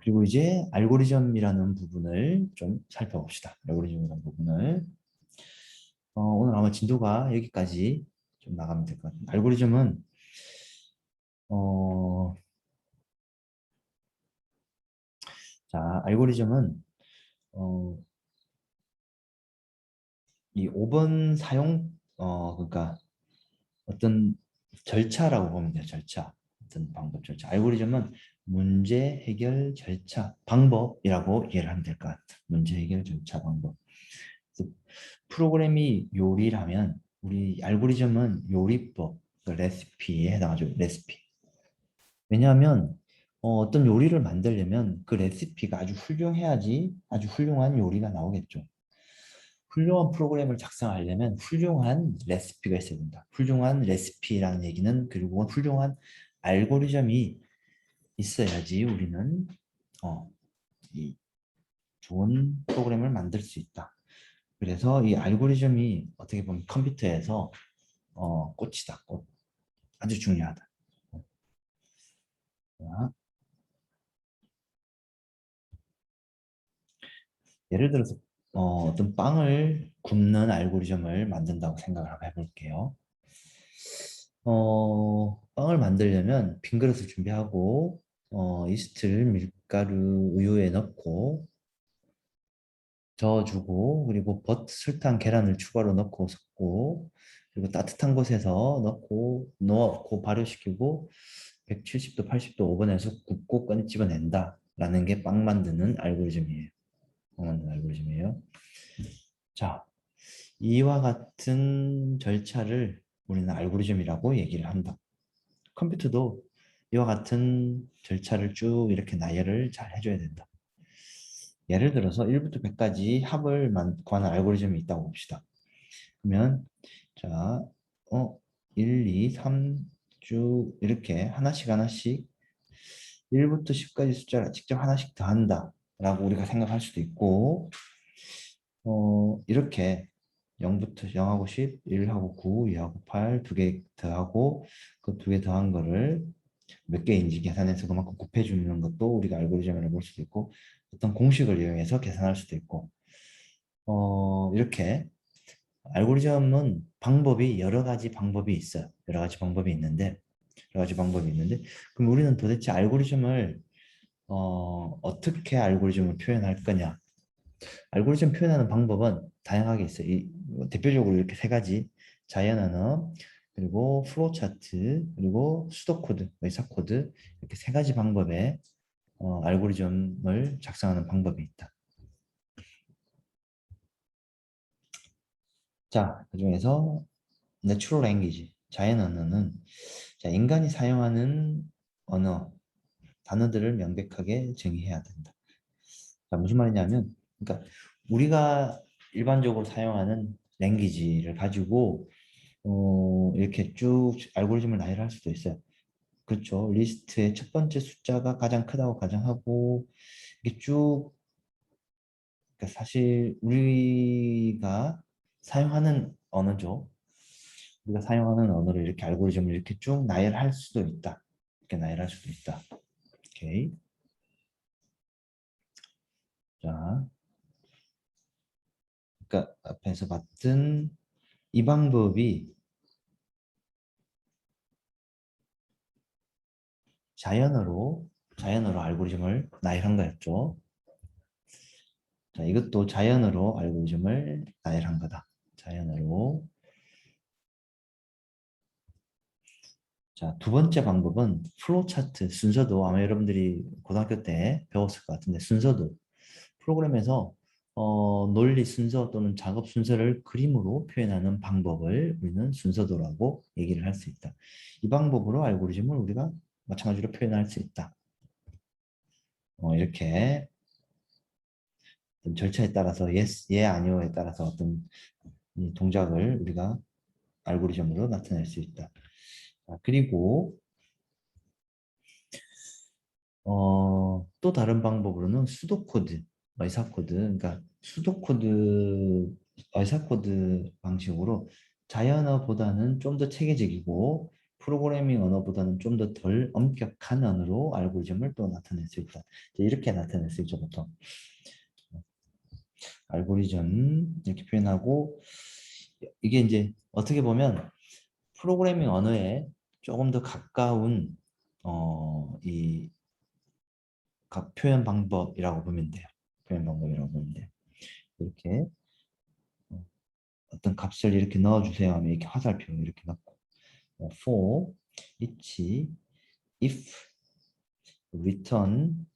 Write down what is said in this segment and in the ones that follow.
그리고 이제 알고리즘이라는 부분을 좀 살펴봅시다. 알고리즘이라는 부분을. 오늘 아마 진도가 여기까지 좀 나가면 될 것 같아요. 알고리즘은 어, 알고리즘은 어, 이 5번 사용 그러니까 어떤 절차라고 보면 돼요. 절차. 어떤 방법 절차. 알고리즘은 문제 해결 절차 방법이라고 이해를 하면 될 것 같아요. 문제 해결 절차 방법. 그래서 프로그램이 요리라면 우리 알고리즘은 요리법, 그 레시피에 해당하죠. 레시피. 왜냐하면 어떤 요리를 만들려면 그 레시피가 아주 훌륭해야지 아주 훌륭한 요리가 나오겠죠. 훌륭한 프로그램을 작성하려면 훌륭한 레시피가 있어야 된다. 훌륭한 레시피라는 얘기는 그리고 훌륭한 알고리즘이 있어야지 우리는 이 좋은 프로그램을 만들 수 있다. 그래서 이 알고리즘이 어떻게 보면 컴퓨터에서 꽃이다. 꽃. 아주 중요하다. 자, 예를 들어서 어떤 빵을 굽는 알고리즘을 만든다고 생각을 한번 해볼게요. 빵을 만들려면 빈 그릇을 준비하고 이스트를 밀가루 우유에 넣고 저어주고 그리고 설탕 계란을 추가로 넣고 섞고 그리고 따뜻한 곳에서 넣고 발효시키고 170도 80도 오븐에서 굽고 꺼집어낸다 라는 게 빵 만드는 알고리즘이에요. 빵 만드는 알고리즘이에요. 자, 이와 같은 절차를 우리는 알고리즘이라고 얘기를 한다. 컴퓨터도 이와 같은 절차를 쭉 이렇게 나열을 잘 해줘야 된다. 예를 들어서 1부터 100까지 합을 구하는 알고리즘이 있다고 봅시다. 그러면 자, 1, 2, 3 쭉 이렇게 하나씩 하나씩 1부터 10까지 숫자를 직접 하나씩 더한다 라고 우리가 생각할 수도 있고 이렇게 0부터 0하고 10, 1하고 9, 2하고 8 두 개 더하고 그 두 개 더한 거를 몇 개인지 계산해서 그만큼 곱해주는 것도 우리가 알고리즘이라고 볼 수도 있고 어떤 공식을 이용해서 계산할 수도 있고 이렇게 알고리즘은 방법이 여러 가지 방법이 있어요. 여러 가지 방법이 있는데 그럼 우리는 도대체 알고리즘을 어떻게 알고리즘을 표현할 거냐? 알고리즘 표현하는 방법은 다양하게 있어요. 대표적으로 이렇게 세 가지 자연 언어, 그리고 플로우 차트, 그리고 수도 코드, 의사 코드 이렇게 세 가지 방법의 알고리즘을 작성하는 방법이 있다. 자, 그중에서 Natural Language, 자연 언어는 자, 인간이 사용하는 언어, 단어들을 명백하게 정의해야 된다. 자, 무슨 말이냐면, 그러니까 우리가 일반적으로 사용하는 랭귀지를 가지고 이렇게 쭉 알고리즘을 나열할 수도 있어요. 그렇죠. 리스트의 첫 번째 숫자가 가장 크다고 가정하고 이게 쭉 그러니까 사실 우리가 사용하는 언어죠. 우리가 사용하는 언어를 이렇게 알고리즘을 이렇게 쭉 나열할 수도 있다. 이렇게 나열할 수도 있다. 오케이. 자, 그러니까 앞에서 봤던 이 방법이 자연어로 알고리즘을 나열한 거였죠. 자, 이것도 자연어로 알고리즘을 나열한 거다. 자연어로. 자, 두 번째 방법은 플로우 차트 순서도 아마 여러분들이 고등학교 때 배웠을 것 같은데 순서도 프로그램에서 논리 순서 또는 작업 순서를 그림으로 표현하는 방법을 우리는 순서도라고 얘기를 할 수 있다. 이 방법으로 알고리즘을 우리가 마찬가지로 표현할 수 있다. 이렇게 어떤 절차에 따라서 yes, 예, 아니오에 따라서 어떤 이 동작을 우리가 알고리즘으로 나타낼 수 있다. 자, 그리고 또 다른 방법으로는 수도코드, 의사코드, 그러니까 수도코드, 의사코드 방식으로 자연어보다는 좀 더 체계적이고 프로그래밍 언어보다는 좀 더 덜 엄격한 언어로 알고리즘을 또 나타낼 수 있다. 이렇게 나타낼 수 있죠, 보통. 알고리즘 이렇게 표현하고 이게 이제 어떻게 보면 프로그래밍 언어에 조금 더 가까운 이 표현 방법이라고 보면 돼요. 표현 방법이라고 보면 돼요. 이렇게 어떤 값을 이렇게 넣어주세요 하면 이렇게 화살표 이렇게 넣고 for, each, if, return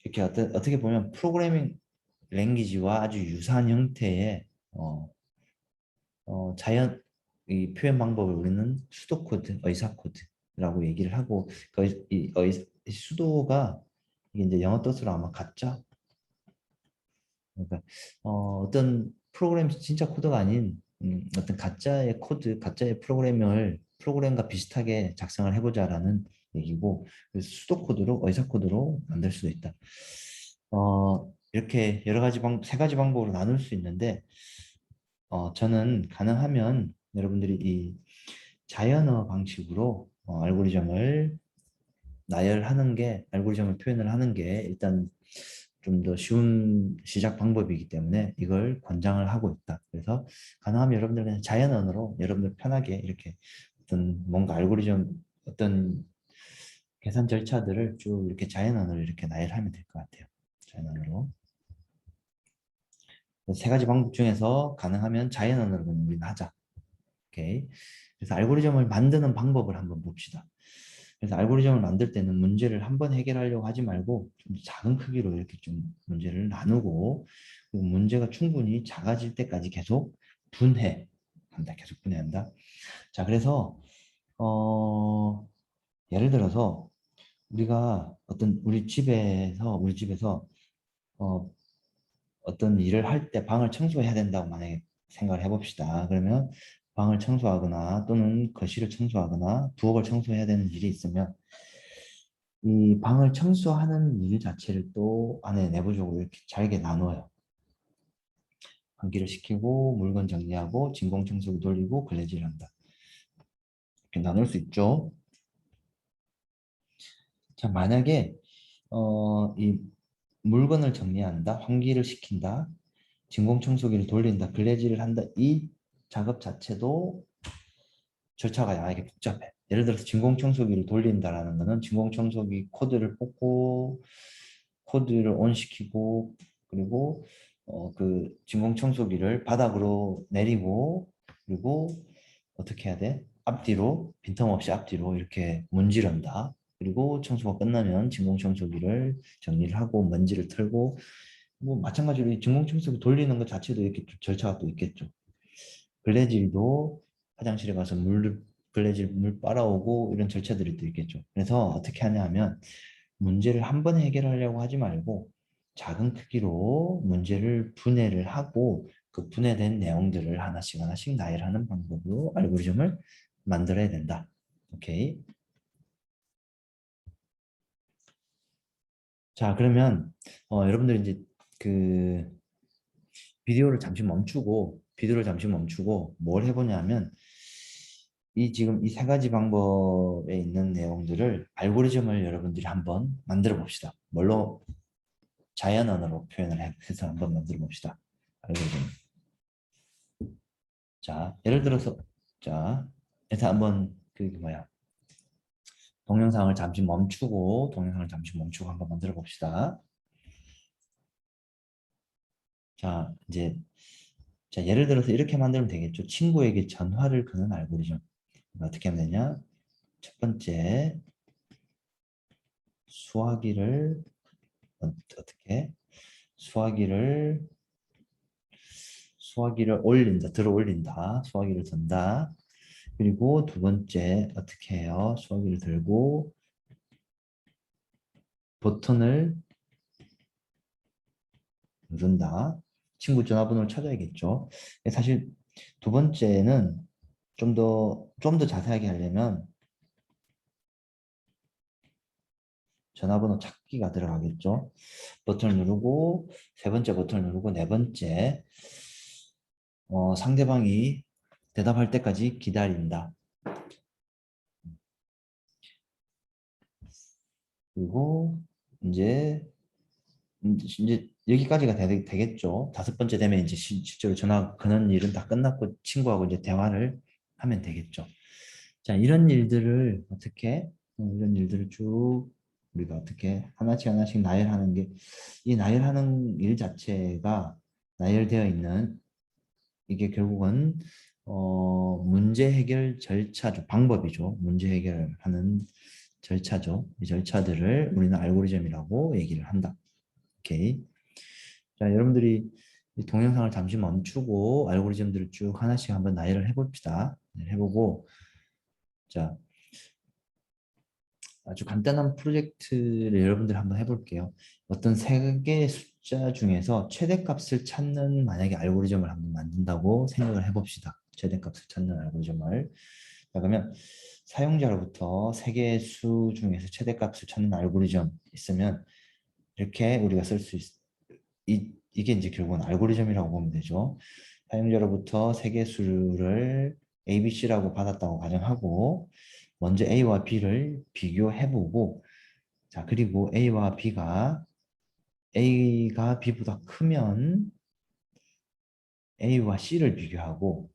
이렇게 어떻게 보면 프로그래밍 랭귀지와 아주 유사한 형태의 자연 이 표현 방법을 우리는 수도 코드, 의사 코드라고 얘기를 하고 이 수도가 이게 이제 영어 뜻으로 아마 같죠. 그러니까 어떤 프로그램 진짜 코드가 아닌 어떤 가짜의 코드, 가짜의 프로그램과 비슷하게 작성을 해보자라는 얘기고 그래서 수도 코드로 의사 코드로 만들 수도 있다. 이렇게 여러 가지 세 가지 방법으로 나눌 수 있는데 저는 가능하면 여러분들이 이 자연어 방식으로 알고리즘을 나열하는 게 알고리즘을 표현을 하는 게 일단 좀 더 쉬운 시작 방법이기 때문에 이걸 권장을 하고 있다. 그래서 가능하면 여러분들 그냥 자연 언어로 여러분들 편하게 이렇게 어떤 뭔가 알고리즘 어떤 계산 절차들을 쭉 이렇게 자연 언어로 이렇게 나열하면 될 것 같아요. 자연 언어로. 세 가지 방법 중에서 가능하면 자연 언어로 우리는 하자. 오케이. 그래서 알고리즘을 만드는 방법을 한번 봅시다. 그래서 알고리즘을 만들 때는 문제를 한번 해결하려고 하지 말고 좀 작은 크기로 이렇게 좀 문제를 나누고 그리고 문제가 충분히 작아질 때까지 계속 분해한다. 계속 분해한다. 자, 그래서 예를 들어서 우리가 어떤 우리 집에서 어, 어떤 일을 할 때 방을 청소해야 된다고 만약에 생각을 해봅시다. 그러면 방을 청소하거나 또는 거실을 청소하거나 부엌을 청소해야 되는 일이 있으면 이 방을 청소하는 일 자체를 또 안에 내부적으로 이렇게 잘게 나눠요. 환기를 시키고 물건 정리하고 진공 청소기 돌리고 걸레질을 한다. 이렇게 나눌 수 있죠. 자, 만약에 이 물건을 정리한다, 환기를 시킨다, 진공 청소기를 돌린다, 걸레질을 한다. 이 작업 자체도 절차가 약하게 복잡해. 예를 들어서 진공청소기를 돌린다라는 거는 진공청소기 코드를 뽑고 코드를 온시키고 그리고 그 진공청소기를 바닥으로 내리고 그리고 어떻게 해야 돼? 앞뒤로 빈틈없이 앞뒤로 이렇게 문지른다. 그리고 청소가 끝나면 진공청소기를 정리를 하고 먼지를 털고 뭐 마찬가지로 이 진공청소기 돌리는 것 자체도 이렇게 절차가 또 있겠죠. 걸레질도 화장실에 가서 걸레질 물 빨아오고 이런 절차들이 또 있겠죠. 그래서 어떻게 하냐 하면 문제를 한 번에 해결하려고 하지 말고 작은 크기로 문제를 분해를 하고 그 분해된 내용들을 하나씩 하나씩 나열하는 방법으로 알고리즘을 만들어야 된다. 오케이. 자, 그러면 여러분들 이제 그 비디오를 잠시 멈추고 뭘 해보냐면 이 지금 이 세 가지 방법에 있는 내용들을 알고리즘을 여러분들이 한번 만들어 봅시다. 뭘로 자연 언어로 표현을 해서 한번 만들어 봅시다. 알고리즘. 자, 예를 들어서 자, 일단 한번 그 뭐야 동영상을 잠시 멈추고 한번 만들어 봅시다. 자, 이제 자, 예를 들어서 이렇게 만들면 되겠죠. 친구에게 전화를 거는 알고리즘. 어떻게 하면 되냐? 첫 번째, 수화기를 어떻게? 수화기를 들어 올린다. 수화기를 든다. 그리고 두 번째 어떻게 해요? 수화기를 들고 버튼을 누른다. 친구 전화번호를 찾아야겠죠. 사실 두 번째는 좀 더 자세하게 하려면 전화번호 찾기가 들어가겠죠. 버튼을 누르고 세 번째 버튼을 누르고 네 번째 상대방이 대답할 때까지 기다린다. 그리고 이제 여기까지가 되겠죠. 다섯 번째 되면 이제 실제로 전화 거는 일은 다 끝났고 친구하고 이제 대화를 하면 되겠죠. 자, 이런 일들을 어떻게 이런 일들을 쭉 우리가 어떻게 하나씩 하나씩 나열하는 게 이 나열하는 일 자체가 나열되어 있는 이게 결국은 문제 해결 절차죠. 방법이죠. 문제 해결하는 절차죠. 이 절차들을 우리는 알고리즘이라고 얘기를 한다. 오케이. 자, 여러분들이 이 동영상을 잠시 멈추고 알고리즘들을 쭉 하나씩 한번 나열을 해봅시다. 네, 해보고 자, 아주 간단한 프로젝트를 여러분들 한번 해볼게요. 어떤 세 개의 숫자 중에서 최대값을 찾는 만약에 알고리즘을 한번 만든다고 생각을 해봅시다. 최대값을 찾는 알고리즘을. 자, 그러면 사용자로부터 세 개의 수 중에서 최대값을 찾는 알고리즘 있으면 이렇게 우리가 쓸 수 이게 이제 결국은 알고리즘이라고 보면 되죠. 사용자로부터 세 개의 수를 A, B, C라고 받았다고 가정하고 먼저 A와 B를 비교해보고 자 그리고 A가 B보다 크면 A와 C를 비교하고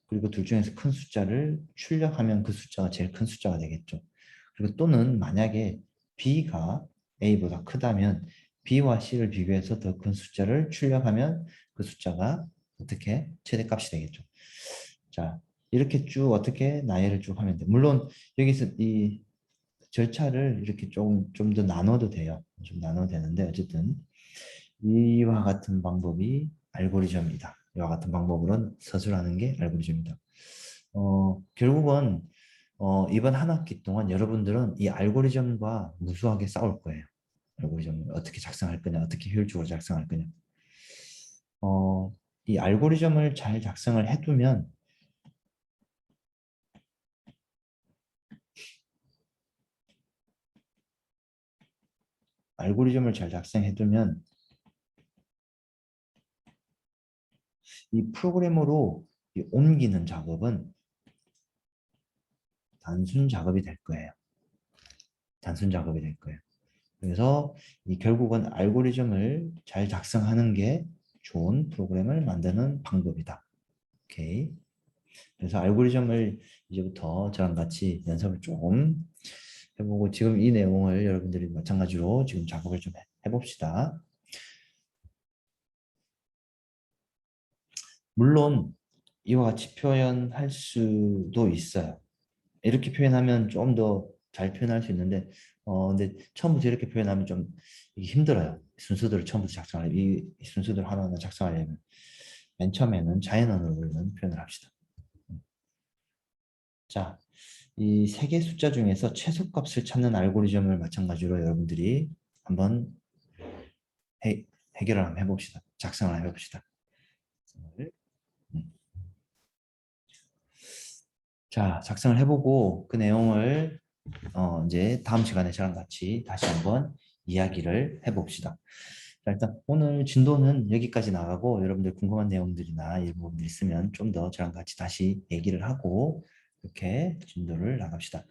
그리고 둘 중에서 큰 숫자를 출력하면 그 숫자가 제일 큰 숫자가 되겠죠. 그리고 또는 만약에 B가 A보다 크다면 B와 C를 비교해서 더 큰 숫자를 출력하면 그 숫자가 어떻게 최대값이 되겠죠. 자, 이렇게 쭉 어떻게 나열을 쭉 하면 돼. 물론 여기서 이 절차를 이렇게 좀 더 나눠도 돼요. 좀 나눠도 되는데 어쨌든 이와 같은 방법이 알고리즘이다. 이와 같은 방법으로는 서술하는 게 알고리즘이다. 결국은 이번 한 학기 동안 여러분들은 이 알고리즘과 무수하게 싸울 거예요. 알고리즘을 어떻게 작성할 거냐, 어떻게 효율적으로 작성할 거냐. 이 알고리즘을 잘 작성을 해두면 알고리즘을 잘 작성해두면 이 프로그램으로 이 옮기는 작업은 단순 작업이 될 거예요. 단순 작업이 될 거예요. 그래서 이 결국은 알고리즘을 잘 작성하는 게 좋은 프로그램을 만드는 방법이다. 오케이. 그래서 알고리즘을 이제부터 저랑 같이 연습을 조금 해보고 지금 이 내용을 여러분들이 마찬가지로 지금 작업을 좀 해봅시다. 물론 이와 같이 표현할 수도 있어요. 이렇게 표현하면 좀 더 잘 표현할 수 있는데 근데 처음부터 이렇게 표현하면 좀 이게 힘들어요. 순서들을 처음부터 작성하려면 이 순서들을 하나하나 작성하려면 맨 처음에는 자연언어로는 표현을 합시다. 자, 이 세 개 숫자 중에서 최소값을 찾는 알고리즘을 마찬가지로 여러분들이 한번 해결을 한번 해봅시다. 작성을 한번 해봅시다. 음. 자, 작성을 해보고 그 내용을 이제 다음 시간에 저랑 같이 다시 한번 이야기를 해봅시다. 자, 일단 오늘 진도는 여기까지 나가고 여러분들 궁금한 내용들이나 이런 부분들 있으면 좀 더 저랑 같이 다시 얘기를 하고 이렇게 진도를 나갑시다.